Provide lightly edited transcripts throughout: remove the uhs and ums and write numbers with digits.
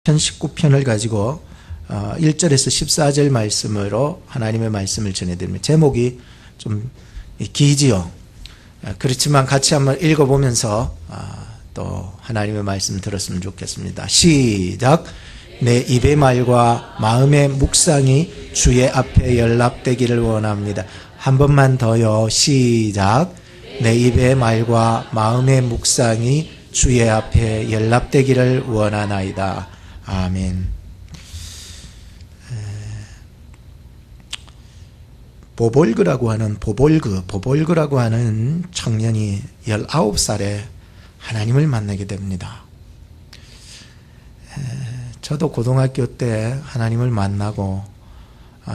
19편을 가지고 1절에서 14절 말씀으로 하나님의 말씀을 전해드립니다. 제목이 좀 기지요. 그렇지만 같이 한번 읽어보면서 또 하나님의 말씀 들었으면 좋겠습니다. 시작. 내 입의 말과 마음의 묵상이 주의 앞에 연락되기를 원합니다. 한 번만 더요. 시작. 내 입의 말과 마음의 묵상이 주의 앞에 연락되기를 원하나이다. 아멘. 보볼그라고 하는 청년이 19살에 하나님을 만나게 됩니다. 저도 고등학교 때 하나님을 만나고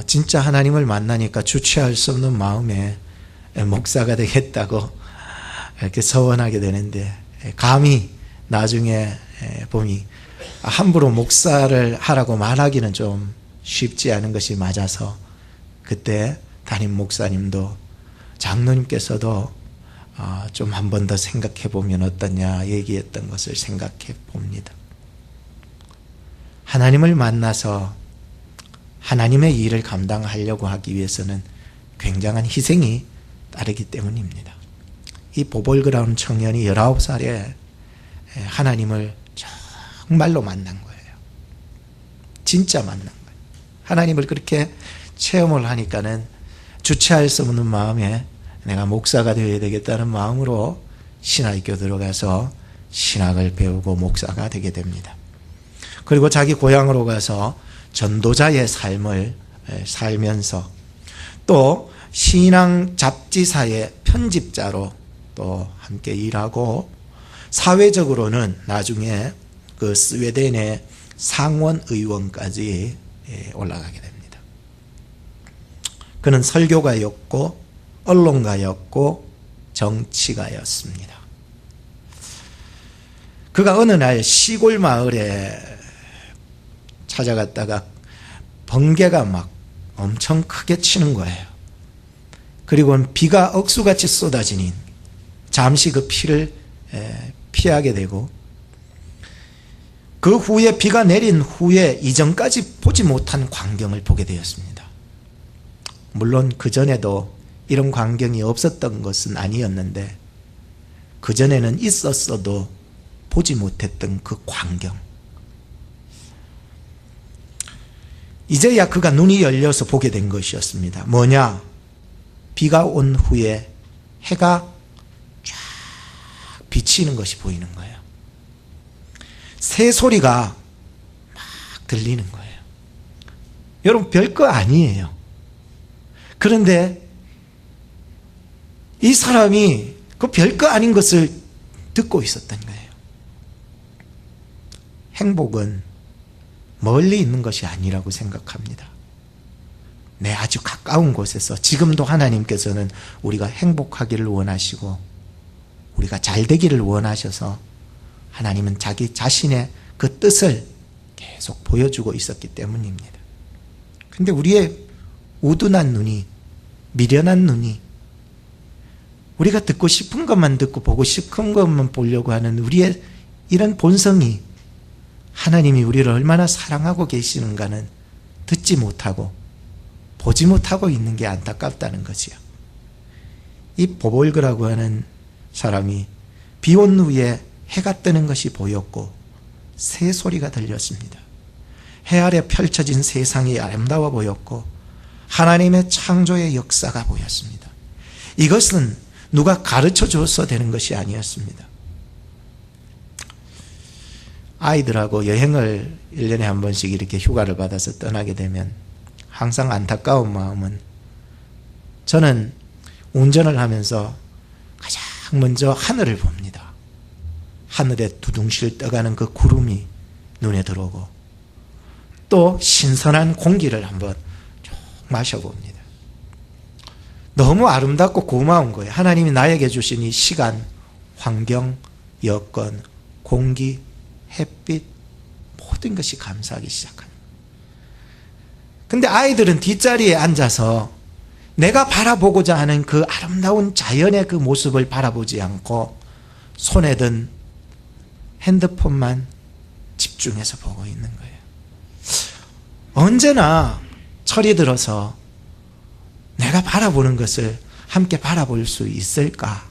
진짜 하나님을 만나니까 주체할 수 없는 마음에 목사가 되겠다고 이렇게 서원하게 되는데, 감히 나중에 보니 함부로 목사를 하라고 말하기는 좀 쉽지 않은 것이 맞아서, 그때 담임 목사님도 장로님께서도 좀 한 번 더 생각해 보면 어떠냐 얘기했던 것을 생각해 봅니다. 하나님을 만나서 하나님의 일을 감당하려고 하기 위해서는 굉장한 희생이 따르기 때문입니다. 이 보볼그라운 청년이 19살에 하나님을 정말로 만난 거예요. 진짜 만난 거예요. 하나님을 그렇게 체험을 하니까는 주체할 수 없는 마음에 내가 목사가 되어야 되겠다는 마음으로 신학교 들어가서 신학을 배우고 목사가 되게 됩니다. 그리고 자기 고향으로 가서 전도자의 삶을 살면서 또 신앙 잡지사의 편집자로 또 함께 일하고, 사회적으로는 나중에 그 스웨덴의 상원 의원까지 올라가게 됩니다. 그는 설교가였고 언론가였고 정치가였습니다. 그가 어느 날 시골 마을에 찾아갔다가 번개가 막 엄청 크게 치는 거예요. 그리고 비가 억수같이 쏟아지니 잠시 그 피를 피하게 되고, 그 후에 비가 내린 후에 이전까지 보지 못한 광경을 보게 되었습니다. 물론 그전에도 이런 광경이 없었던 것은 아니었는데, 그전에는 있었어도 보지 못했던 그 광경. 이제야 그가 눈이 열려서 보게 된 것이었습니다. 뭐냐? 비가 온 후에 해가 쫙 비치는 것이 보이는 거예요. 새소리가 막 들리는 거예요. 여러분, 별거 아니에요. 그런데 이 사람이 그 별거 아닌 것을 듣고 있었던 거예요. 행복은 멀리 있는 것이 아니라고 생각합니다. 내 아주 가까운 곳에서 지금도 하나님께서는 우리가 행복하기를 원하시고 우리가 잘 되기를 원하셔서 하나님은 자기 자신의 그 뜻을 계속 보여주고 있었기 때문입니다. 근데 우리의 우둔한 눈이, 미련한 눈이, 우리가 듣고 싶은 것만 듣고 보고 싶은 것만 보려고 하는 우리의 이런 본성이 하나님이 우리를 얼마나 사랑하고 계시는가는 듣지 못하고 보지 못하고 있는 게 안타깝다는 거지요. 이 보볼그라고 하는 사람이 비 온 후에 해가 뜨는 것이 보였고 새소리가 들렸습니다. 해 아래 펼쳐진 세상이 아름다워 보였고 하나님의 창조의 역사가 보였습니다. 이것은 누가 가르쳐 줘서 되는 것이 아니었습니다. 아이들하고 여행을 1년에 한 번씩 이렇게 휴가를 받아서 떠나게 되면 항상 안타까운 마음은, 저는 운전을 하면서 가장 먼저 하늘을 봅니다. 하늘에 두둥실 떠가는 그 구름이 눈에 들어오고 또 신선한 공기를 한번 쭉 마셔봅니다. 너무 아름답고 고마운 거예요. 하나님이 나에게 주신 이 시간, 환경, 여건, 공기, 햇빛, 모든 것이 감사하기 시작합니다. 근데 아이들은 뒷자리에 앉아서 내가 바라보고자 하는 그 아름다운 자연의 그 모습을 바라보지 않고 손에 든 핸드폰만 집중해서 보고 있는 거예요. 언제나 철이 들어서 내가 바라보는 것을 함께 바라볼 수 있을까?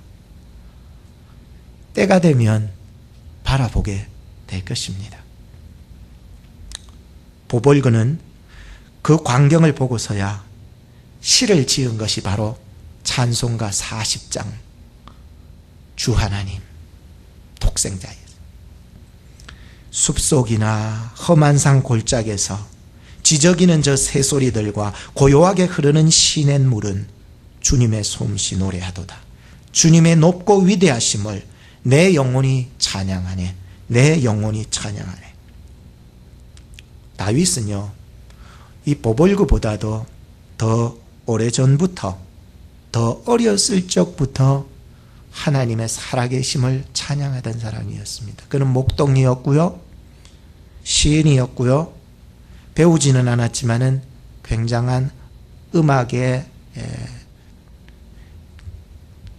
때가 되면 바라보게 될 것입니다. 보볼그는 그 광경을 보고서야 시를 지은 것이 바로 찬송가 40장 주 하나님 독생자예요. 숲속이나 험한 산 골짜기에서 지저귀는 저 새소리들과 고요하게 흐르는 시냇물은 주님의 솜씨 노래하도다. 주님의 높고 위대하심을 내 영혼이 찬양하네. 내 영혼이 찬양하네. 다윗은요, 이 보볼그보다도 더 오래전부터, 더 어렸을 적부터 하나님의 살아계심을 찬양하던 사람이었습니다. 그는 목동이었고요, 시인이었고요, 배우지는 않았지만은 굉장한 음악의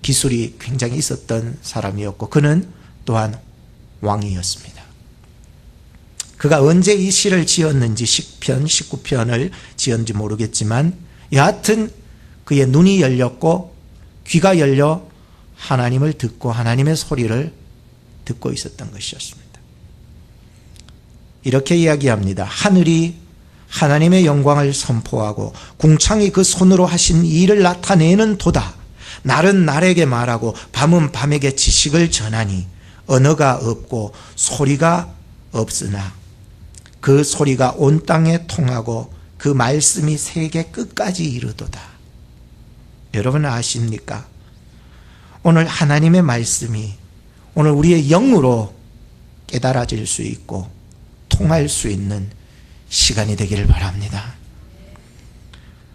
기술이 굉장히 있었던 사람이었고, 그는 또한 왕이었습니다. 그가 언제 이 시를 지었는지, 시편 19편을 지었는지 모르겠지만 여하튼 그의 눈이 열렸고 귀가 열려 하나님을 듣고 하나님의 소리를 듣고 있었던 것이었습니다. 이렇게 이야기합니다. 하늘이 하나님의 영광을 선포하고 궁창이 그 손으로 하신 일을 나타내는 도다. 날은 날에게 말하고 밤은 밤에게 지식을 전하니 언어가 없고 소리가 없으나 그 소리가 온 땅에 통하고 그 말씀이 세계 끝까지 이르도다. 여러분 아십니까? 오늘 하나님의 말씀이 오늘 우리의 영으로 깨달아질 수 있고 통할 수 있는 시간이 되기를 바랍니다.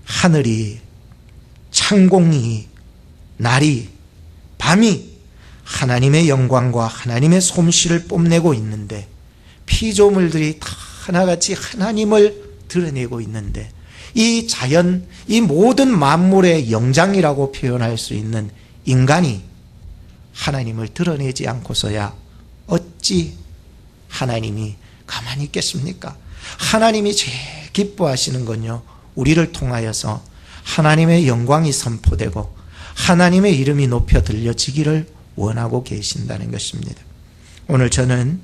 하늘이, 창공이, 날이, 밤이 하나님의 영광과 하나님의 솜씨를 뽐내고 있는데 피조물들이 다 하나같이 하나님을 드러내고 있는데 이 자연, 이 모든 만물의 영장이라고 표현할 수 있는 인간이 하나님을 드러내지 않고서야 어찌 하나님이 가만히 있겠습니까? 하나님이 제일 기뻐하시는 건요, 우리를 통하여서 하나님의 영광이 선포되고 하나님의 이름이 높여 들려지기를 원하고 계신다는 것입니다. 오늘 저는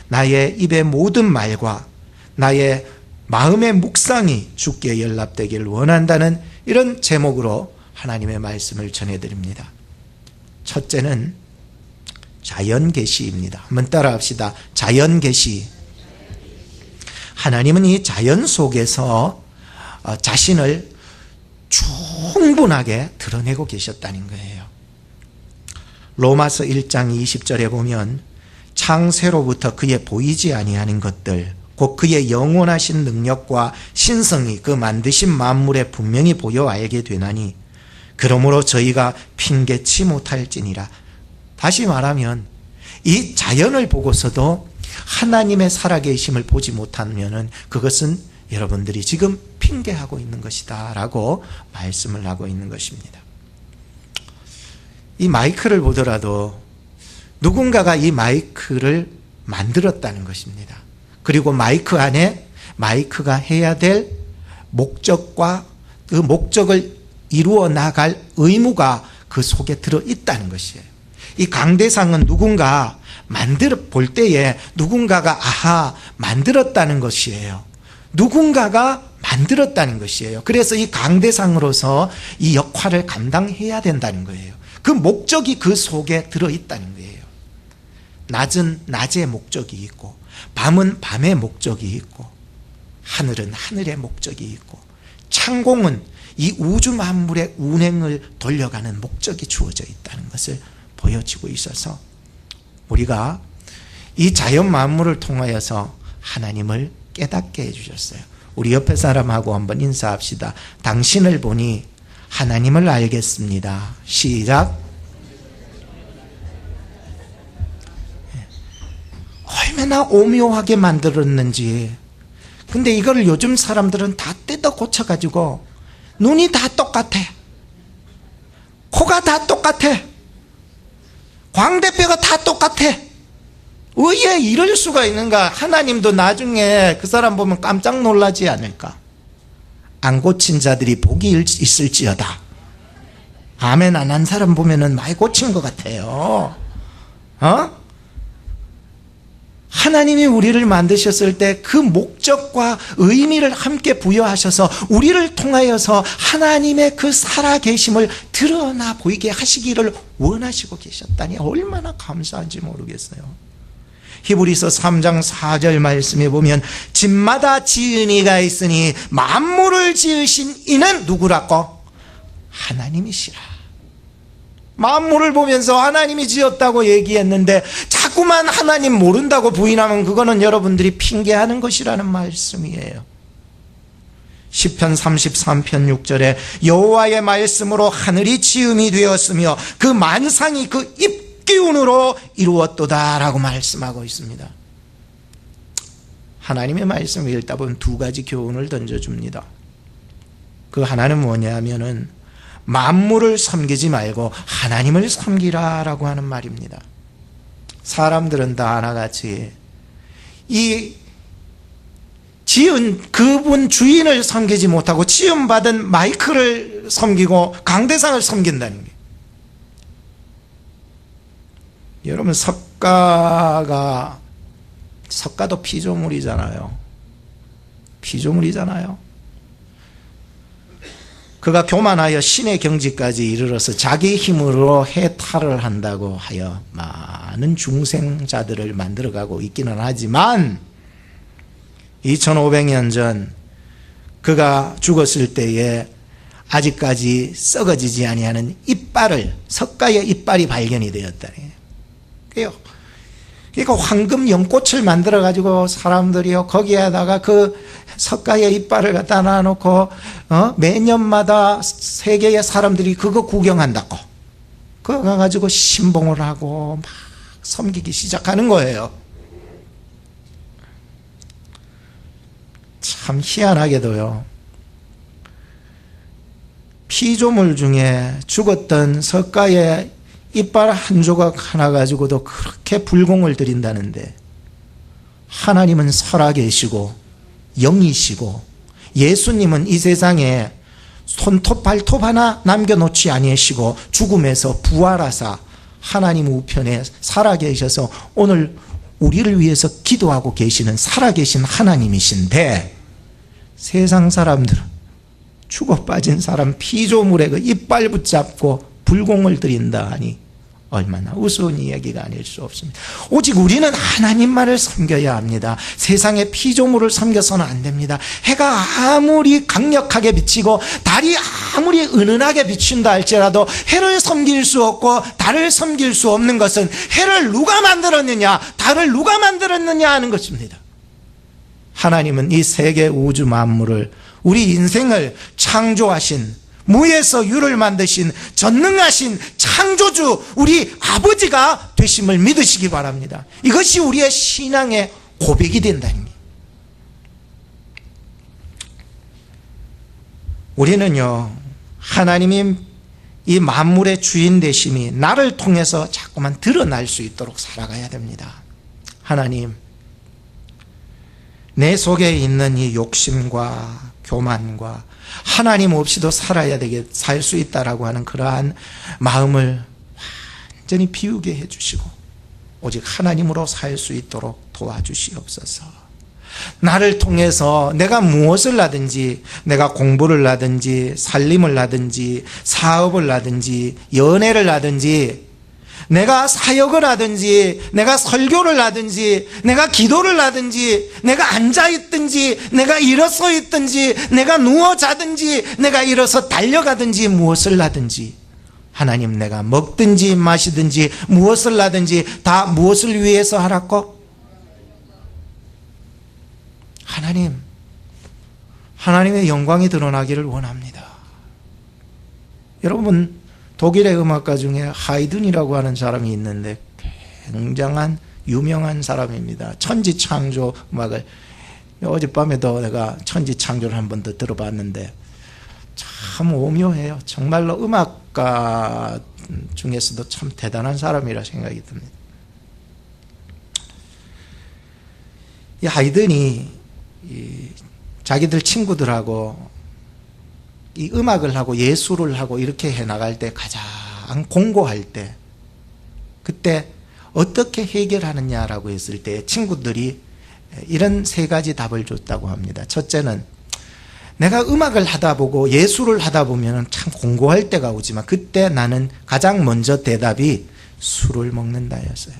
나의 입의 모든 말과 나의 마음의 묵상이 주께 연락되기를 원한다는 이런 제목으로 하나님의 말씀을 전해드립니다. 첫째는 자연계시입니다. 한번 따라합시다. 자연계시. 하나님은 이 자연 속에서 자신을 충분하게 드러내고 계셨다는 거예요. 로마서 1장 20절에 보면 창세로부터 그의 보이지 아니하는 것들 곧 그의 영원하신 능력과 신성이 그 만드신 만물에 분명히 보여 알게 되나니 그러므로 저희가 핑계치 못할지니라. 다시 말하면 이 자연을 보고서도 하나님의 살아계심을 보지 못하면 그것은 여러분들이 지금 핑계하고 있는 것이다 라고 말씀을 하고 있는 것입니다. 이 마이크를 보더라도 누군가가 이 마이크를 만들었다는 것입니다. 그리고 마이크 안에 마이크가 해야 될 목적과 그 목적을 이루어 나갈 의무가 그 속에 들어있다는 것이에요. 이 강대상은 누군가 볼 때에 누군가가 만들었다는 것이에요. 누군가가 만들었다는 것이에요. 그래서 이 강대상으로서 이 역할을 감당해야 된다는 거예요. 그 목적이 그 속에 들어있다는 거예요. 낮은 낮의 목적이 있고 밤은 밤의 목적이 있고 하늘은 하늘의 목적이 있고 창공은 이 우주 만물의 운행을 돌려가는 목적이 주어져 있다는 것을 보여지고 있어서 우리가 이 자연 만물을 통하여서 하나님을 깨닫게 해주셨어요. 우리 옆에 사람하고 한번 인사합시다. 당신을 보니 하나님을 알겠습니다. 시작. 얼마나 오묘하게 만들었는지. 근데 이걸 요즘 사람들은 다 뜯어 고쳐가지고 눈이 다 똑같아, 코가 다 똑같아, 광대뼈가 다 똑같아. 왜 이럴 수가 있는가? 하나님도 나중에 그 사람 보면 깜짝 놀라지 않을까? 안 고친 자들이 복이 있을지어다. 아멘 안 한 사람 보면은 많이 고친 것 같아요. 하나님이 우리를 만드셨을 때 그 목적과 의미를 함께 부여하셔서 우리를 통하여서 하나님의 그 살아계심을 드러나 보이게 하시기를 원하시고 계셨다니 얼마나 감사한지 모르겠어요. 히브리서 3장 4절 말씀에 보면 집마다 지은 이가 있으니 만물을 지으신 이는 누구라고? 하나님이시라. 만물을 보면서 하나님이 지었다고 얘기했는데 자꾸만 하나님 모른다고 부인하면 그거는 여러분들이 핑계하는 것이라는 말씀이에요. 시편 33편 6절에 여호와의 말씀으로 하늘이 지음이 되었으며 그 만상이 그 입기운으로 이루었도다 라고 말씀하고 있습니다. 하나님의 말씀을 읽다 보면 두 가지 교훈을 던져줍니다. 그 하나는 뭐냐면은 만물을 섬기지 말고 하나님을 섬기라라고 하는 말입니다. 사람들은 다 하나같이 이 지은 그분 주인을 섬기지 못하고 지음받은 마이크를 섬기고 강대상을 섬긴다는 게, 여러분 석가도 피조물이잖아요. 그가 교만하여 신의 경지까지 이르러서 자기 힘으로 해탈을 한다고 하여 많은 중생자들을 만들어가고 있기는 하지만 2500년 전 그가 죽었을 때에 아직까지 썩어지지 아니하는 이빨을, 석가의 이빨이 발견이 되었다네요. 그러니까 황금 연꽃을 만들어 가지고 사람들이요 거기에다가 그 석가의 이빨을 갖다 놔놓고 매년마다 세계의 사람들이 그거 구경한다고 그거 가지고 신봉을 하고 막 섬기기 시작하는 거예요. 참 희한하게도요, 피조물 중에 죽었던 석가의 이빨 한 조각 하나 가지고도 그렇게 불공을 드린다는데, 하나님은 살아계시고 영이시고 예수님은 이 세상에 손톱 발톱 하나 남겨놓지 아니하시고 죽음에서 부활하사 하나님 우편에 살아계셔서 오늘 우리를 위해서 기도하고 계시는 살아계신 하나님이신데, 세상 사람들은 죽어 빠진 사람 피조물의 그 이빨 붙잡고 불공을 드린다 하니 얼마나 우스운 이야기가 아닐 수 없습니다. 오직 우리는 하나님만을 섬겨야 합니다. 세상의 피조물을 섬겨서는 안 됩니다. 해가 아무리 강력하게 비치고 달이 아무리 은은하게 비춘다 할지라도 해를 섬길 수 없고 달을 섬길 수 없는 것은 해를 누가 만들었느냐, 달을 누가 만들었느냐 하는 것입니다. 하나님은 이 세계 우주 만물을, 우리 인생을 창조하신, 무에서 유를 만드신 전능하신 창조주 우리 아버지가 되심을 믿으시기 바랍니다. 이것이 우리의 신앙의 고백이 된다는 게, 우리는요 하나님이 이 만물의 주인 되심이 나를 통해서 자꾸만 드러날 수 있도록 살아가야 됩니다. 하나님, 내 속에 있는 이 욕심과 교만과 하나님 없이도 살아야 되게 살 수 있다라고 하는 그러한 마음을 완전히 비우게 해주시고 오직 하나님으로 살 수 있도록 도와주시옵소서. 나를 통해서 내가 무엇을 하든지, 내가 공부를 하든지 살림을 하든지 사업을 하든지 연애를 하든지 내가 사역을 하든지 내가 설교를 하든지 내가 기도를 하든지 내가 앉아있든지 내가 일어서 있든지 내가 누워 자든지 내가 일어서 달려가든지 무엇을 하든지, 하나님 내가 먹든지 마시든지 무엇을 하든지 다 무엇을 위해서 하라고? 하나님의 영광이 드러나기를 원합니다. 여러분, 독일의 음악가 중에 하이든이라고 하는 사람이 있는데 굉장한 유명한 사람입니다. 천지창조 음악을, 어젯밤에도 내가 천지창조를 한 번 더 들어봤는데 참 오묘해요. 정말로 음악가 중에서도 참 대단한 사람이라 생각이 듭니다. 이 아이들이 자기들 친구들하고 이 음악을 하고 예술을 하고 이렇게 해나갈 때 가장 공고할 때, 그때 어떻게 해결하느냐라고 했을 때 친구들이 이런 세 가지 답을 줬다고 합니다. 첫째는, 내가 음악을 하다 보고 예술을 하다 보면 참 공고할 때가 오지만 그때 나는 가장 먼저 대답이 술을 먹는다였어요.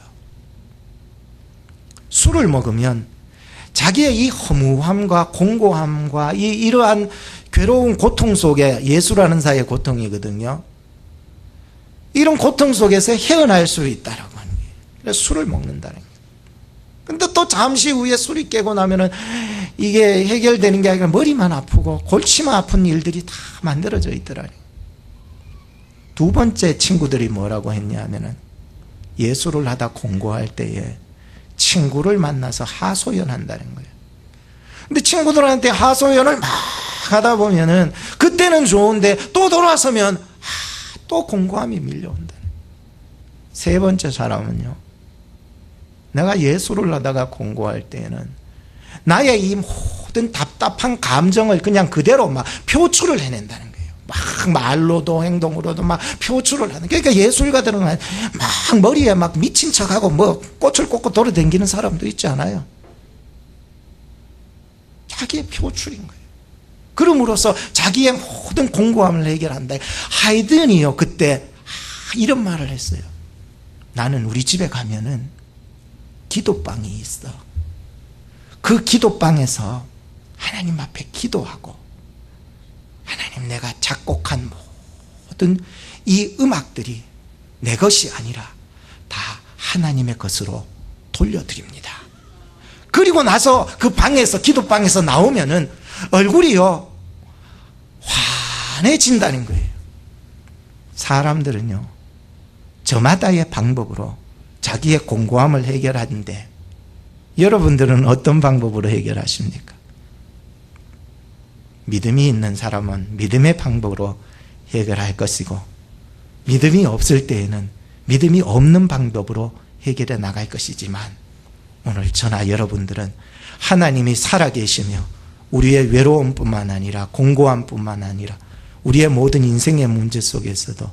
술을 먹으면 자기의 이 허무함과 공고함과 이러한 괴로운 고통 속에, 예술하는 사이의 고통이거든요. 이런 고통 속에서 헤어날 수 있다라고 하는 거예요. 그래서 술을 먹는다는 거예요. 근데 또 잠시 후에 술이 깨고 나면은 이게 해결되는 게 아니라 머리만 아프고 골치만 아픈 일들이 다 만들어져 있더라고요. 두 번째 친구들이 뭐라고 했냐면은, 예술을 하다 공고할 때에 친구를 만나서 하소연한다는 거예요. 근데 친구들한테 하소연을 막 하다 보면은 그때는 좋은데 또 돌아서면 또 공고함이 밀려온다. 세 번째 사람은요, 내가 예술을 하다가 공고할 때에는 나의 이 모든 답답한 감정을 그냥 그대로 막 표출을 해낸다는 거예요. 막 말로도 행동으로도 막 표출을 하는. 그러니까 예술가들은 막 머리에 막 미친 척하고 뭐 꽃을 꽂고 돌아다니는 사람도 있지 않아요? 자기의 표출인 거예요. 그럼으로써 자기의 모든 공고함을 해결한다. 하이든이요, 그때 이런 말을 했어요. 나는 우리 집에 가면은 기도방이 있어. 그 기도방에서 하나님 앞에 기도하고, 하나님, 내가 작곡한 모든 이 음악들이 내 것이 아니라 다 하나님의 것으로 돌려드립니다. 그리고 나서 그 방에서, 기도방에서 나오면은 얼굴이요 환해진다는 거예요. 사람들은요 저마다의 방법으로 자기의 공고함을 해결하는데, 여러분들은 어떤 방법으로 해결하십니까? 믿음이 있는 사람은 믿음의 방법으로 해결할 것이고, 믿음이 없을 때에는 믿음이 없는 방법으로 해결해 나갈 것이지만, 오늘 저나 여러분들은 하나님이 살아계시며 우리의 외로움뿐만 아니라 공고함뿐만 아니라 우리의 모든 인생의 문제 속에서도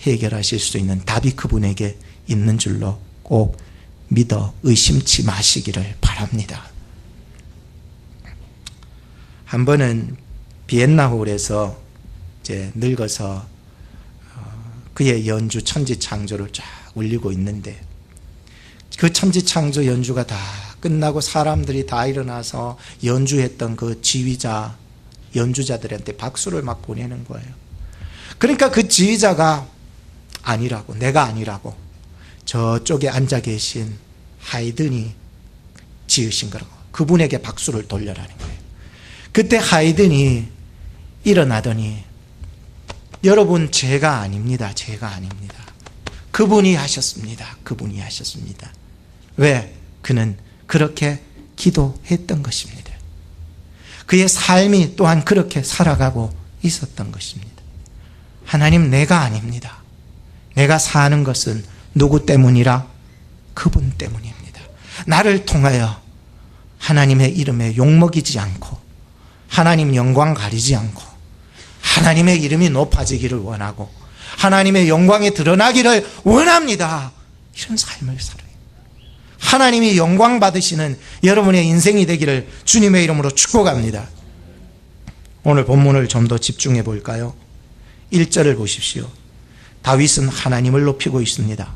해결하실 수 있는 답이 그분에게 있는 줄로 꼭 믿어 의심치 마시기를 바랍니다. 한 번은 비엔나홀에서 이제 늙어서 그의 연주 천지창조를 쫙 울리고 있는데, 그 천지창조 연주가 다 끝나고 사람들이 다 일어나서 연주했던 그 지휘자, 연주자들한테 박수를 막 보내는 거예요. 그러니까 그 지휘자가 아니라고, 내가 아니라고 저쪽에 앉아 계신 하이든이 지으신 거라고, 그분에게 박수를 돌려라는 거예요. 그때 하이든이 일어나더니, 여러분, 제가 아닙니다. 제가 아닙니다. 그분이 하셨습니다. 그분이 하셨습니다. 왜? 그는 그렇게 기도했던 것입니다. 그의 삶이 또한 그렇게 살아가고 있었던 것입니다. 하나님, 내가 아닙니다. 내가 사는 것은 누구 때문이라? 그분 때문입니다. 나를 통하여 하나님의 이름에 욕먹이지 않고, 하나님 영광 가리지 않고, 하나님의 이름이 높아지기를 원하고, 하나님의 영광이 드러나기를 원합니다. 이런 삶을 살아요. 하나님이 영광 받으시는 여러분의 인생이 되기를 주님의 이름으로 축복합니다. 오늘 본문을 좀 더 집중해 볼까요? 1절을 보십시오. 다윗은 하나님을 높이고 있습니다.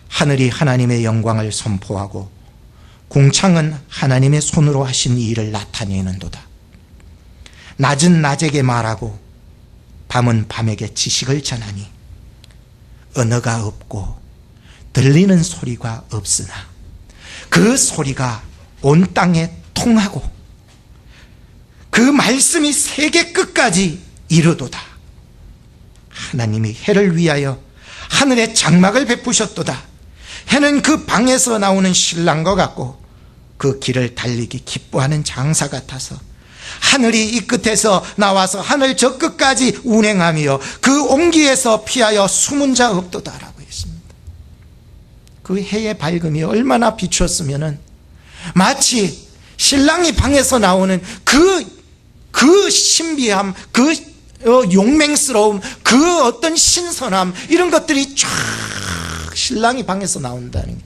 하늘이 하나님의 영광을 선포하고 궁창은 하나님의 손으로 하신 이 일을 나타내는도다. 낮은 낮에게 말하고 밤은 밤에게 지식을 전하니 언어가 없고 들리는 소리가 없으나 그 소리가 온 땅에 통하고 그 말씀이 세계 끝까지 이르도다. 하나님이 해를 위하여 하늘에 장막을 베푸셨도다. 해는 그 방에서 나오는 신랑과 같고 그 길을 달리기 기뻐하는 장사 같아서 하늘이 이 끝에서 나와서 하늘 저 끝까지 운행하며 그 온기에서 피하여 숨은 자 없도다라고 했습니다. 그 해의 밝음이 얼마나 비추었으면은 마치 신랑이 방에서 나오는 그 신비함, 그 용맹스러움, 그 어떤 신선함, 이런 것들이 쫙 신랑이 방에서 나온다는 게,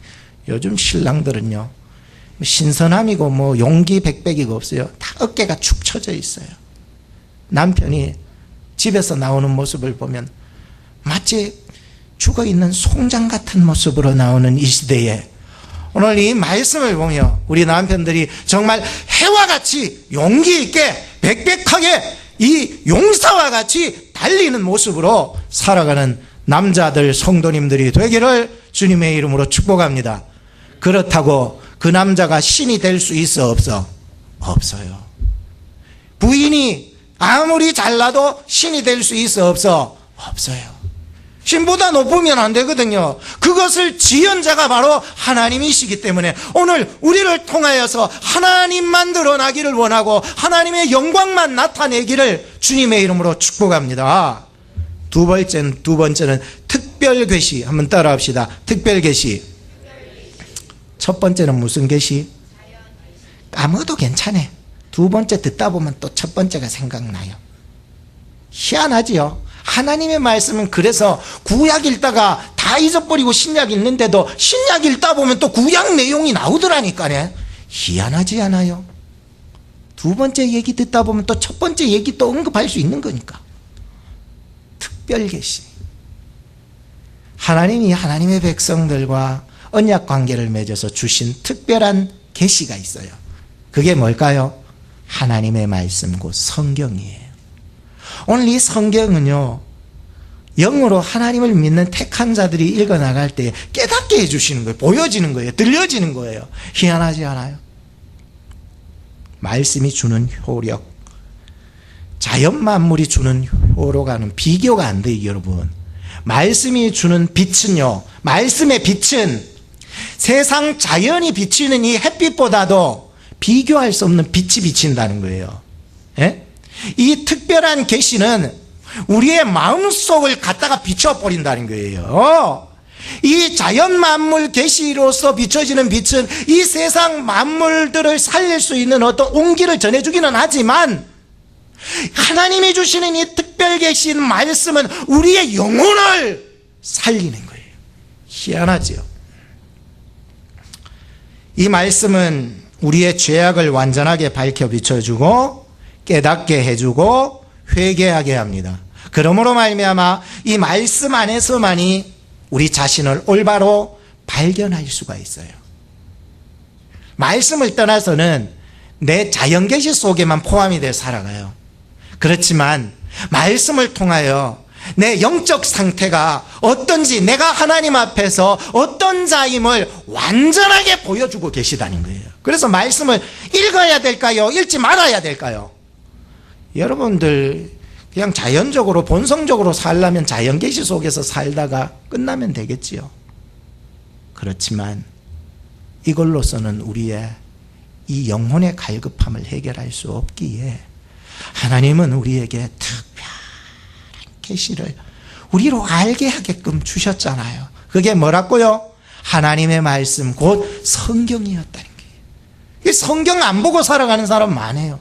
요즘 신랑들은요 신선함이고 뭐 용기 백백이가 없어요. 다 어깨가 축 처져 있어요. 남편이 집에서 나오는 모습을 보면 마치 죽어있는 송장 같은 모습으로 나오는 이 시대에, 오늘 이 말씀을 보며 우리 남편들이 정말 해와 같이 용기 있게 백백하게 이 용사와 같이 달리는 모습으로 살아가는 남자들, 성도님들이 되기를 주님의 이름으로 축복합니다. 그렇다고 그 남자가 신이 될 수 있어 없어? 없어요. 부인이 아무리 잘나도 신이 될 수 있어 없어? 없어요. 신보다 높으면 안 되거든요. 그것을 지은 자가 바로 하나님이시기 때문에 오늘 우리를 통하여서 하나님만 드러나기를 원하고 하나님의 영광만 나타내기를 주님의 이름으로 축복합니다. 두 번째는 특별 계시. 한번 따라 합시다. 특별 계시. 첫 번째는 무슨 계시? 까먹어도 괜찮아. 두 번째 듣다 보면 또 첫 번째가 생각나요. 희한하지요. 하나님의 말씀은 그래서 구약 읽다가 다 잊어버리고 신약 읽는데도 신약 읽다 보면 또 구약 내용이 나오더라니까요. 희한하지 않아요? 두 번째 얘기 듣다 보면 또 첫 번째 얘기 또 언급할 수 있는 거니까. 특별 계시. 하나님이 하나님의 백성들과 언약 관계를 맺어서 주신 특별한 계시가 있어요. 그게 뭘까요? 하나님의 말씀 곧 성경이에요. 오늘 이 성경은요, 영으로 하나님을 믿는 택한 자들이 읽어나갈 때 깨닫게 해주시는 거예요. 보여지는 거예요. 들려지는 거예요. 희한하지 않아요? 말씀이 주는 효력, 자연 만물이 주는 효로가는 비교가 안 돼요, 여러분. 말씀이 주는 빛은요, 말씀의 빛은 세상 자연이 비치는 이 햇빛보다도 비교할 수 없는 빛이 비친다는 거예요. 예? 이 특별한 계시는 우리의 마음속을 갖다가 비춰버린다는 거예요. 이 자연 만물 계시로서 비춰지는 빛은 이 세상 만물들을 살릴 수 있는 어떤 온기를 전해주기는 하지만 하나님이 주시는 이 특별 계신 말씀은 우리의 영혼을 살리는 거예요. 희한하죠. 이 말씀은 우리의 죄악을 완전하게 밝혀 비춰주고 깨닫게 해주고 회개하게 합니다. 그러므로 말미암아 이 말씀 안에서만이 우리 자신을 올바로 발견할 수가 있어요. 말씀을 떠나서는 내 자연계시 속에만 포함이 되어 살아가요. 그렇지만 말씀을 통하여 내 영적 상태가 어떤지, 내가 하나님 앞에서 어떤 자임을 완전하게 보여주고 계시다는 거예요. 그래서 말씀을 읽어야 될까요? 읽지 말아야 될까요? 여러분들 그냥 자연적으로 본성적으로 살려면 자연계시 속에서 살다가 끝나면 되겠지요. 그렇지만 이걸로서는 우리의 이 영혼의 갈급함을 해결할 수 없기에 하나님은 우리에게 특별한 계시를 우리로 알게 하게끔 주셨잖아요. 그게 뭐라고요? 하나님의 말씀 곧 성경이었다는 거예요. 이 성경 안 보고 살아가는 사람 많아요.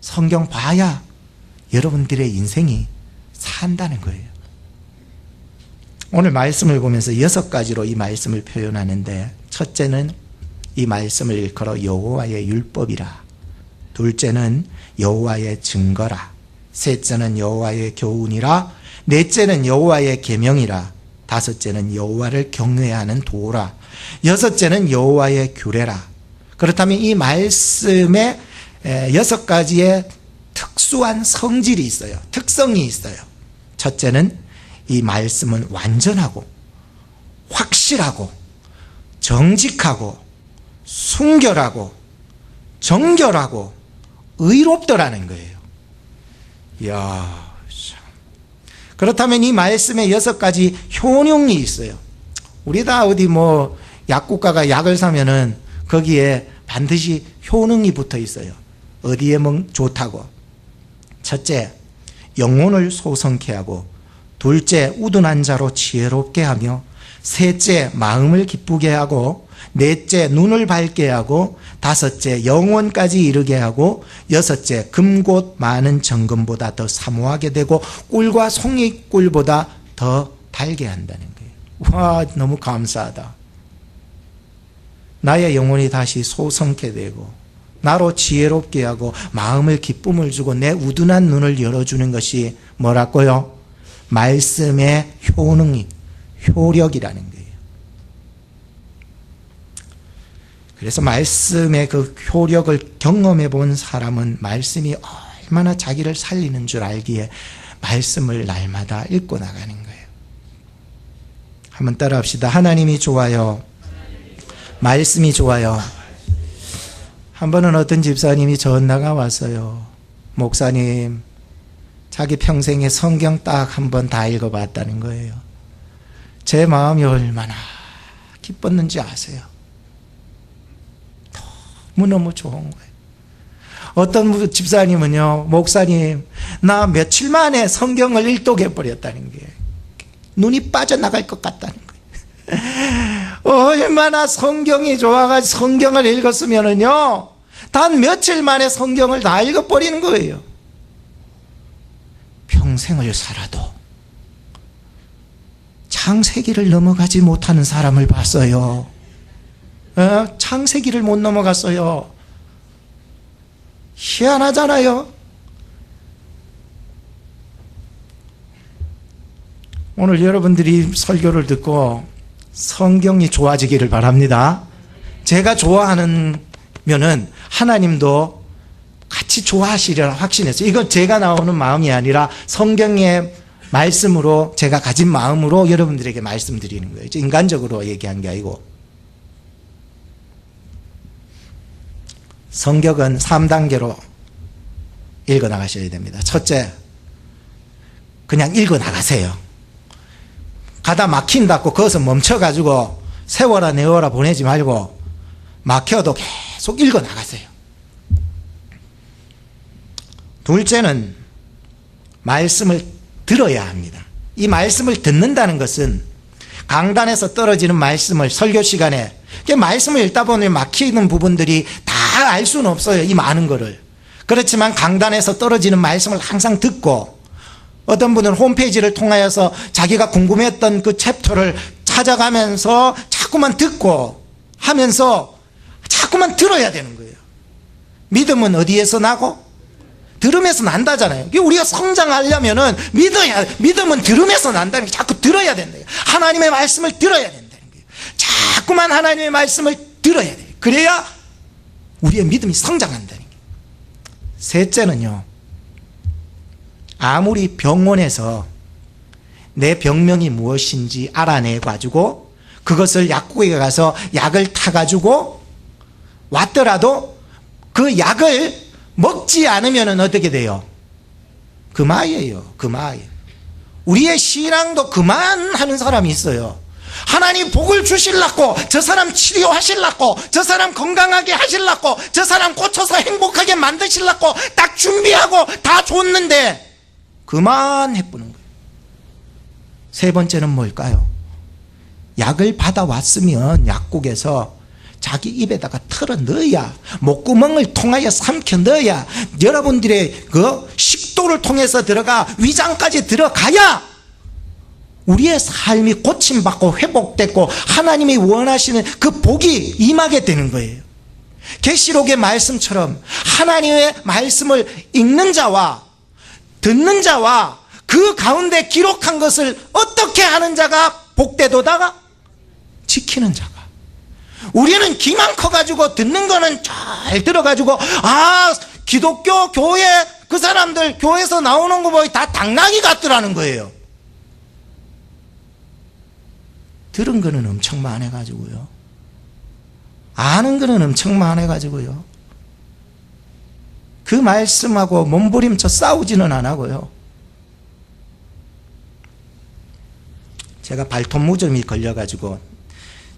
성경 봐야 여러분들의 인생이 산다는 거예요. 오늘 말씀을 보면서 6가지로 이 말씀을 표현하는데, 첫째는 이 말씀을 일컬어 여호와의 율법이라, 둘째는 여호와의 증거라, 셋째는 여호와의 교훈이라, 넷째는 여호와의 계명이라, 다섯째는 여호와를 경외하는 도라, 여섯째는 여호와의 규례라. 그렇다면 이 말씀에 6가지의 특수한 성질이 있어요. 특성이 있어요. 첫째는 이 말씀은 완전하고 확실하고 정직하고 순결하고 정결하고 의롭더라는 거예요. 이야, 참. 그렇다면 이 말씀에 6가지 효능이 있어요. 우리 다 어디 뭐 약국가가 약을 사면은 거기에 반드시 효능이 붙어 있어요. 어디에 좋다고. 첫째, 영혼을 소성케 하고, 둘째, 우둔한 자로 지혜롭게 하며, 셋째, 마음을 기쁘게 하고, 넷째, 눈을 밝게 하고, 다섯째, 영혼까지 이르게 하고, 여섯째, 금곧 많은 정금보다 더 사모하게 되고, 꿀과 송이꿀보다 더 달게 한다는 거예요. 와, 너무 감사하다. 나의 영혼이 다시 소성케 되고, 나로 지혜롭게 하고, 마음을 기쁨을 주고, 내 우둔한 눈을 열어주는 것이 뭐라고요? 말씀의 효력이라는 거예요. 그래서 말씀의 그 효력을 경험해 본 사람은 말씀이 얼마나 자기를 살리는 줄 알기에 말씀을 날마다 읽고 나가는 거예요. 한번 따라 합시다. 하나님이 좋아요. 말씀이 좋아요. 한 번은 어떤 집사님이 전화가 왔어요. 목사님, 자기 평생에 성경 딱 한 번 다 읽어봤다는 거예요. 제 마음이 얼마나 기뻤는지 아세요? 너무너무 좋은 거예요. 어떤 집사님은요, 목사님, 나 며칠 만에 성경을 일독해버렸다는 거예요. 눈이 빠져나갈 것 같다는 거예요. 얼마나 성경이 좋아가지고 성경을 읽었으면은요, 단 며칠 만에 성경을 다 읽어버리는 거예요. 평생을 살아도 창세기를 넘어가지 못하는 사람을 봤어요. 창세기를 못 넘어갔어요. 희한하잖아요. 오늘 여러분들이 설교를 듣고 성경이 좋아지기를 바랍니다. 제가 좋아하는 면은 하나님도 같이 좋아하시리라 확신했어요. 이건 제가 나오는 마음이 아니라 성경의 말씀으로 제가 가진 마음으로 여러분들에게 말씀드리는 거예요. 인간적으로 얘기한 게 아니고. 성경은 3단계로 읽어 나가셔야 됩니다. 첫째, 그냥 읽어 나가세요. 가다 막힌다고 거기서 멈춰가지고 세워라 내워라 보내지 말고 막혀도 계속 읽어 나가세요. 둘째는 말씀을 들어야 합니다. 이 말씀을 듣는다는 것은 강단에서 떨어지는 말씀을 설교 시간에 말씀을 읽다 보면 막히는 부분들이 다 알 수는 없어요. 이 많은 거를. 그렇지만 강단에서 떨어지는 말씀을 항상 듣고, 어떤 분은 홈페이지를 통하여서 자기가 궁금했던 그 챕터를 찾아가면서 자꾸만 듣고 하면서 자꾸만 들어야 되는 거예요. 믿음은 어디에서 나고? 들음에서 난다잖아요. 우리가 성장하려면은 믿음은 들음에서 난다는 게 자꾸 들어야 된다. 하나님의 말씀을 들어야 된다는 거예요. 자꾸만 하나님의 말씀을 들어야 돼요. 그래야 우리의 믿음이 성장한다는 거예요. 셋째는요, 아무리 병원에서 내 병명이 무엇인지 알아내가지고 그것을 약국에 가서 약을 타가지고 왔더라도 그 약을 먹지 않으면 어떻게 돼요? 그만이에요. 그만. 우리의 신앙도 그만하는 사람이 있어요. 하나님 복을 주실라고, 저 사람 치료하실라고, 저 사람 건강하게 하실라고, 저 사람 고쳐서 행복하게 만드실라고 딱 준비하고 다 줬는데 그만해보는 거예요. 세 번째는 뭘까요? 약을 받아왔으면 약국에서 자기 입에다가 털어 넣어야, 목구멍을 통하여 삼켜 넣어야, 여러분들의 그 식도를 통해서 들어가 위장까지 들어가야 우리의 삶이 고침받고 회복됐고 하나님이 원하시는 그 복이 임하게 되는 거예요. 계시록의 말씀처럼 하나님의 말씀을 읽는 자와 듣는 자와 그 가운데 기록한 것을 어떻게 하는 자가 복되도다가 지키는 자가. 우리는 기만 커가지고 듣는 거는 잘 들어가지고, 기독교 교회 그 사람들 교회에서 나오는 거 보니 다 당나귀 같더라는 거예요. 들은 거는 엄청 많아가지고요, 아는 거는 엄청 많아가지고요, 그 말씀하고 몸부림쳐 싸우지는 안 하고요. 제가 발톱무좀이 걸려가지고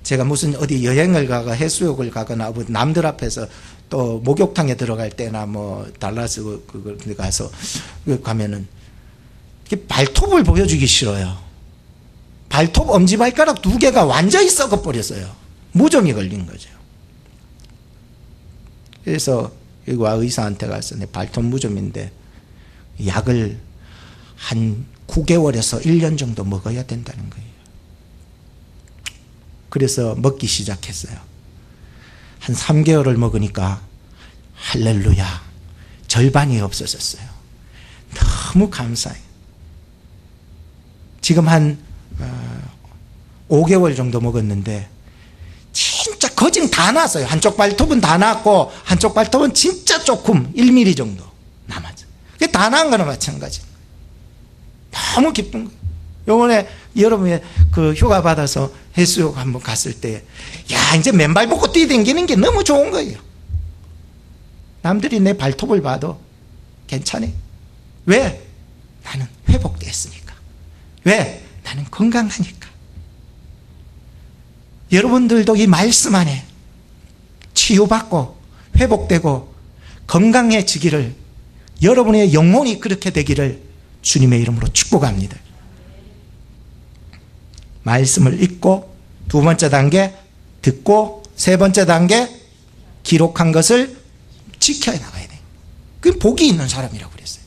제가 무슨 어디 여행을 가거나 해수욕을 가거나 남들 앞에서 또 목욕탕에 들어갈 때나 뭐 달라스 그걸 가서 가면은 발톱을 보여주기 싫어요. 발톱, 엄지발가락 2개가 완전히 썩어버렸어요. 무좀이 걸린 거죠. 그래서 여기 와 의사한테 가서 내 발톱 무좀인데 약을 한 9개월에서 1년 정도 먹어야 된다는 거예요. 그래서 먹기 시작했어요. 한 3개월을 먹으니까 할렐루야, 절반이 없어졌어요. 너무 감사해요. 지금 한 5개월 정도 먹었는데 진짜 거진 다 났어요. 한쪽 발톱은 다 났고 한쪽 발톱은 진짜 조금 1mm 정도 남았어요. 그게 다 난 거나 마찬가지. 너무 기쁜 거예요. 요번에 여러분이 그 휴가 받아서 해수욕 한번 갔을 때, 야, 이제 맨발 벗고 뛰어다니는 게 너무 좋은 거예요. 남들이 내 발톱을 봐도 괜찮아요. 왜? 나는 회복됐으니까. 왜? 나는 건강하니까. 여러분들도 이 말씀 안에 치유받고 회복되고 건강해지기를, 여러분의 영혼이 그렇게 되기를 주님의 이름으로 축복합니다. 말씀을 읽고, 2번째 단계 듣고, 3번째 단계 기록한 것을 지켜 나가야 돼요. 그게 복이 있는 사람이라고 그랬어요.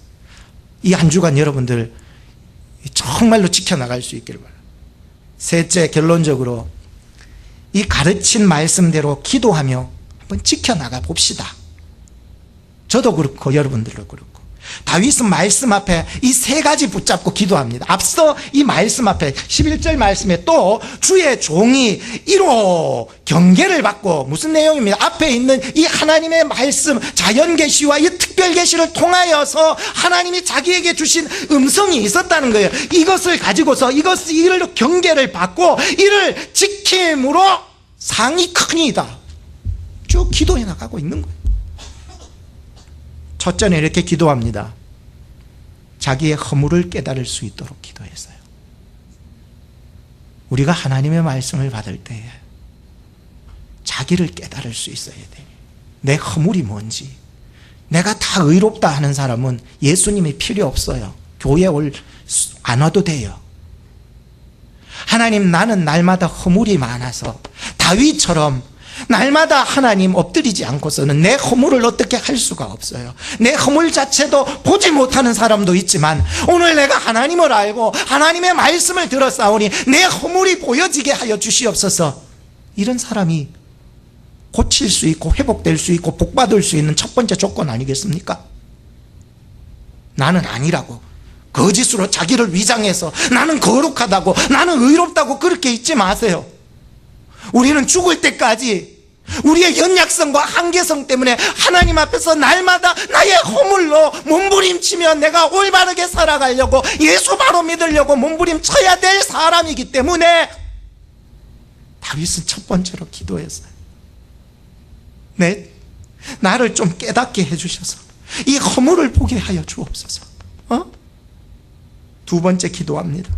이 한 주간 여러분들 정말로 지켜나갈 수 있기를 바랍니다. 셋째, 결론적으로 이 가르친 말씀대로 기도하며 한번 지켜나가 봅시다. 저도 그렇고 여러분들도 그렇고. 다윗은 말씀 앞에 이 3가지 붙잡고 기도합니다. 앞서 이 말씀 앞에 11절 말씀에 또 주의 종이 이로 경계를 받고, 무슨 내용입니다. 앞에 있는 이 하나님의 말씀, 자연계시와 이 특별계시를 통하여서 하나님이 자기에게 주신 음성이 있었다는 거예요. 이것을 가지고서 이를 경계를 받고 이를 지킴으로 상이 크니이다. 쭉 기도해 나가고 있는 거예요. 첫째는 이렇게 기도합니다. 자기의 허물을 깨달을 수 있도록 기도했어요. 우리가 하나님의 말씀을 받을 때에 자기를 깨달을 수 있어야 돼요. 내 허물이 뭔지. 내가 다 의롭다 하는 사람은 예수님이 필요 없어요. 교회 안 와도 돼요. 하나님, 나는 날마다 허물이 많아서 다윗처럼 날마다 하나님 엎드리지 않고서는 내 허물을 어떻게 할 수가 없어요. 내 허물 자체도 보지 못하는 사람도 있지만 오늘 내가 하나님을 알고 하나님의 말씀을 들었사오니 내 허물이 보여지게 하여 주시옵소서. 이런 사람이 고칠 수 있고 회복될 수 있고 복받을 수 있는 첫 번째 조건 아니겠습니까? 나는 아니라고 거짓으로 자기를 위장해서 나는 거룩하다고, 나는 의롭다고 그렇게 있지 마세요. 우리는 죽을 때까지 우리의 연약성과 한계성 때문에 하나님 앞에서 날마다 나의 허물로 몸부림치며 내가 올바르게 살아가려고, 예수 바로 믿으려고 몸부림쳐야 될 사람이기 때문에 다윗은 첫 번째로 기도했어요. 나를 좀 깨닫게 해주셔서 이 허물을 보게 하여 주옵소서. 2번째 기도합니다.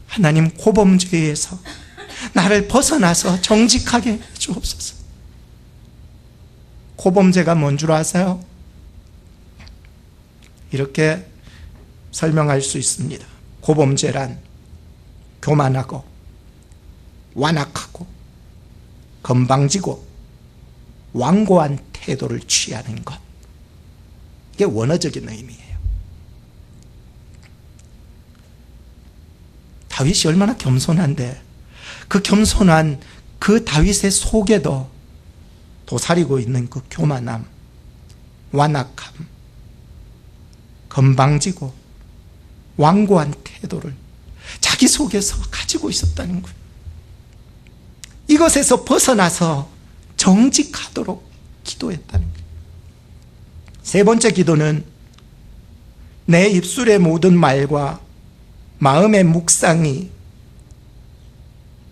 하나님, 고범죄에서 나를 벗어나서 정직하게 해 주옵소서. 고범죄가 뭔 줄 아세요? 이렇게 설명할 수 있습니다. 고범죄란 교만하고 완악하고 건방지고 완고한 태도를 취하는 것. 이게 원어적인 의미예요. 다윗이 얼마나 겸손한데 그 겸손한 그 다윗의 속에도 도사리고 있는 그 교만함, 완악함, 건방지고 완고한 태도를 자기 속에서 가지고 있었다는 거예요. 이것에서 벗어나서 정직하도록 기도했다는 거예요. 3번째 기도는 내 입술의 모든 말과 마음의 묵상이,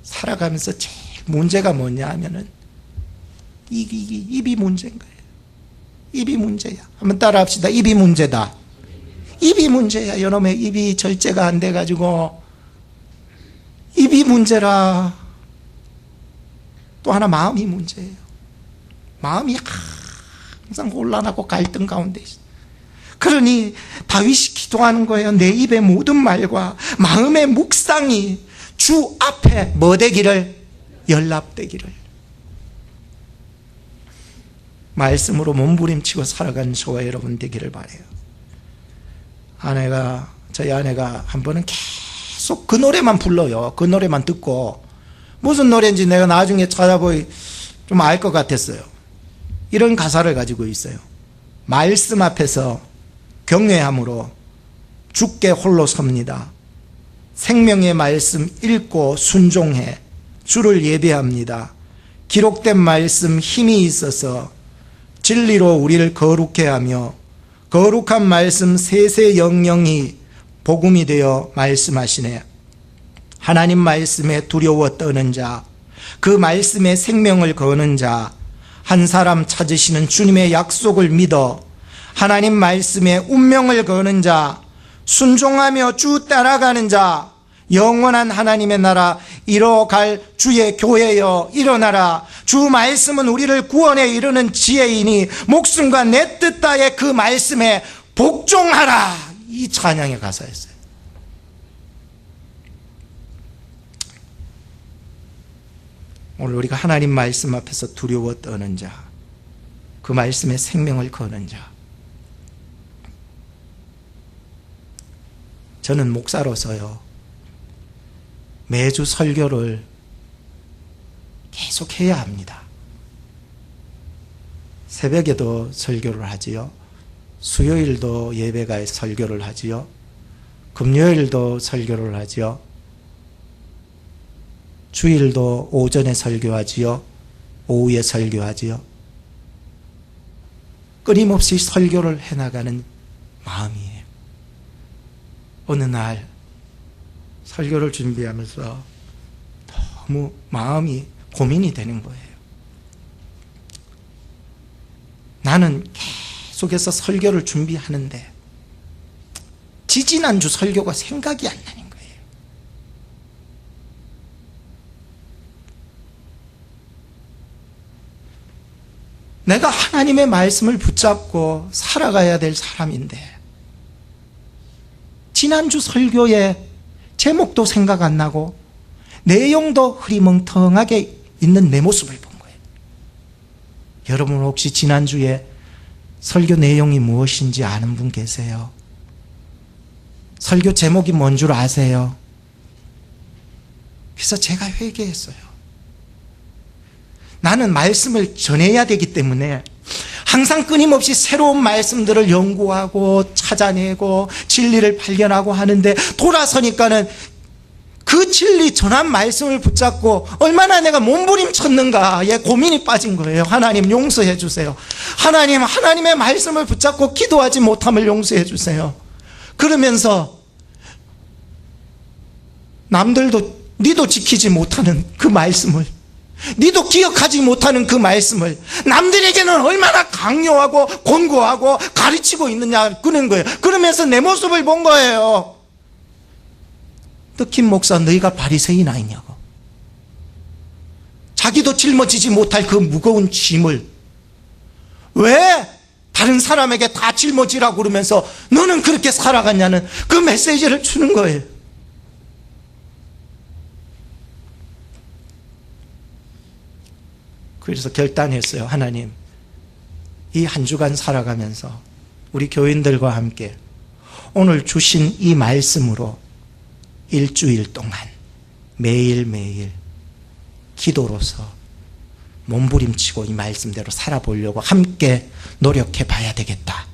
살아가면서 제일 문제가 뭐냐 하면은 입이 문제인 거예요. 입이 문제야. 한번 따라 합시다. 입이 문제다. 입이 문제야. 여러분의 입이 절제가 안 돼가지고 입이 문제라. 또 하나 마음이 문제예요. 마음이 항상 혼란하고 갈등 가운데 있어요. 그러니 다윗이 기도하는 거예요. 내 입의 모든 말과 마음의 묵상이 주 앞에 뭐 되기를? 연락되기를. 말씀으로 몸부림치고 살아가는 저와 여러분 되기를 바라요. 저희 아내가 한 번은 계속 그 노래만 불러요. 그 노래만 듣고 무슨 노래인지 내가 나중에 찾아보이 좀 알 것 같았어요. 이런 가사를 가지고 있어요. 말씀 앞에서 경외함으로 주께 홀로 섭니다. 생명의 말씀 읽고 순종해 주를 예배합니다. 기록된 말씀 힘이 있어서 진리로 우리를 거룩해 하며 거룩한 말씀 세세 영영이 복음이 되어 말씀하시네. 하나님 말씀에 두려워 떠는 자, 그 말씀에 생명을 거는 자, 한 사람 찾으시는 주님의 약속을 믿어 하나님 말씀에 운명을 거는 자, 순종하며 주 따라가는 자, 영원한 하나님의 나라 이뤄갈 주의 교회여 일어나라. 주 말씀은 우리를 구원에 이르는 지혜이니 목숨과 내 뜻 다해 그 말씀에 복종하라. 이 찬양의 가사였어요. 오늘 우리가 하나님 말씀 앞에서 두려워 떠는 자, 그 말씀에 생명을 거는 자. 저는 목사로서요, 매주 설교를 계속 해야 합니다. 새벽에도 설교를 하지요. 수요일도 예배가에 설교를 하지요. 금요일도 설교를 하지요. 주일도 오전에 설교하지요. 오후에 설교하지요. 끊임없이 설교를 해나가는 마음이에요. 어느 날 설교를 준비하면서 너무 마음이 고민이 되는 거예요. 나는 계속해서 설교를 준비하는데 지지난주 설교가 생각이 안 나는 거예요. 내가 하나님의 말씀을 붙잡고 살아가야 될 사람인데 지난주 설교에 제목도 생각 안 나고 내용도 흐리멍텅하게 있는 내 모습을 본 거예요. 여러분 혹시 지난주에 설교 내용이 무엇인지 아는 분 계세요? 설교 제목이 뭔 줄 아세요? 그래서 제가 회개했어요. 나는 말씀을 전해야 되기 때문에 항상 끊임없이 새로운 말씀들을 연구하고 찾아내고 진리를 발견하고 하는데 돌아서니까는 그 진리 전한 말씀을 붙잡고 얼마나 내가 몸부림쳤는가에 고민이 빠진 거예요. 하나님 용서해 주세요. 하나님의 말씀을 붙잡고 기도하지 못함을 용서해 주세요. 그러면서 남들도 니도 지키지 못하는 그 말씀을, 니도 기억하지 못하는 그 말씀을 남들에게는 얼마나 강요하고 권고하고 가르치고 있느냐 그런 거예요. 그러면서 내 모습을 본 거예요. 너 김 목사 너희가 바리새인 아니냐고. 자기도 짊어지지 못할 그 무거운 짐을 왜 다른 사람에게 다 짊어지라고 그러면서 너는 그렇게 살아갔냐는 그 메시지를 주는 거예요. 그래서 결단했어요. 하나님, 이 한 주간 살아가면서 우리 교인들과 함께 오늘 주신 이 말씀으로 일주일 동안 매일매일 기도로서 몸부림치고 이 말씀대로 살아보려고 함께 노력해 봐야 되겠다.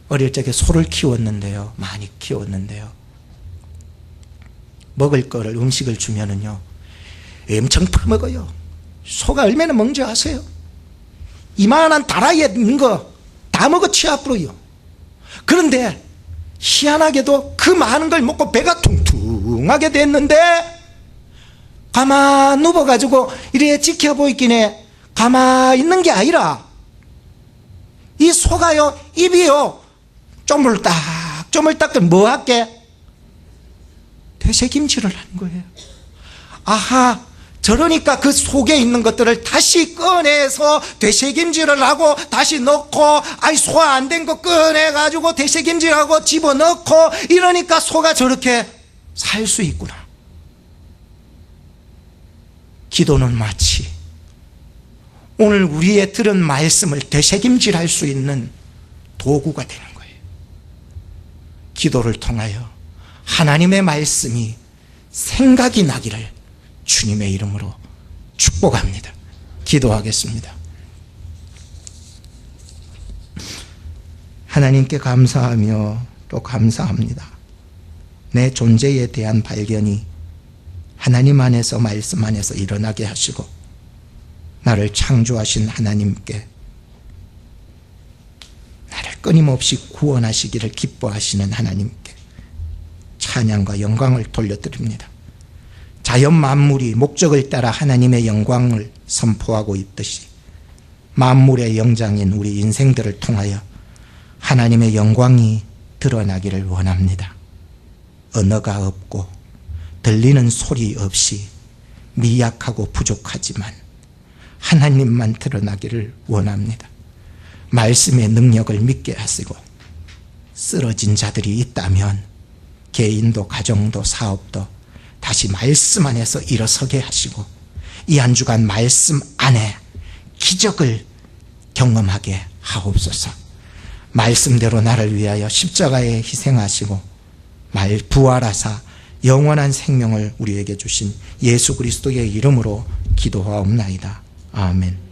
어릴 적에 소를 키웠는데요. 많이 키웠는데요. 먹을 거를 음식을 주면은요. 엄청 퍼먹어요. 소가 얼마나 먹는지 아세요? 이만한 다라이에 있는 거 다 먹어 치아부러요. 그런데 희한하게도 그 많은 걸 먹고 배가 퉁퉁하게 됐는데 가만 누워가지고 이래 지켜보이기에 가만 있는 게 아니라 이 소가요 입이요 쪼물딱 뭐 할게? 되새김질을 하는 거예요. 아하, 저러니까 그 속에 있는 것들을 다시 꺼내서 되새김질을 하고 다시 넣고, 아이 소화 안 된 거 꺼내가지고 되새김질하고 집어넣고 이러니까 소가 저렇게 살 수 있구나. 기도는 마치 오늘 우리의 들은 말씀을 되새김질할 수 있는 도구가 되는 거예요. 기도를 통하여 하나님의 말씀이 생각이 나기를 주님의 이름으로 축복합니다. 기도하겠습니다. 하나님께 감사하며 또 감사합니다. 내 존재에 대한 발견이 하나님 안에서, 말씀 안에서 일어나게 하시고 나를 창조하신 하나님께 나를 끊임없이 구원하시기를 기뻐하시는 하나님께 찬양과 영광을 돌려드립니다. 자연 만물이 목적을 따라 하나님의 영광을 선포하고 있듯이 만물의 영장인 우리 인생들을 통하여 하나님의 영광이 드러나기를 원합니다. 언어가 없고 들리는 소리 없이 미약하고 부족하지만 하나님만 드러나기를 원합니다. 말씀의 능력을 믿게 하시고 쓰러진 자들이 있다면 개인도 가정도 사업도 다시 말씀 안에서 일어서게 하시고 이 한 주간 말씀 안에 기적을 경험하게 하옵소서. 말씀대로 나를 위하여 십자가에 희생하시고 부활하사 영원한 생명을 우리에게 주신 예수 그리스도의 이름으로 기도하옵나이다. 아멘.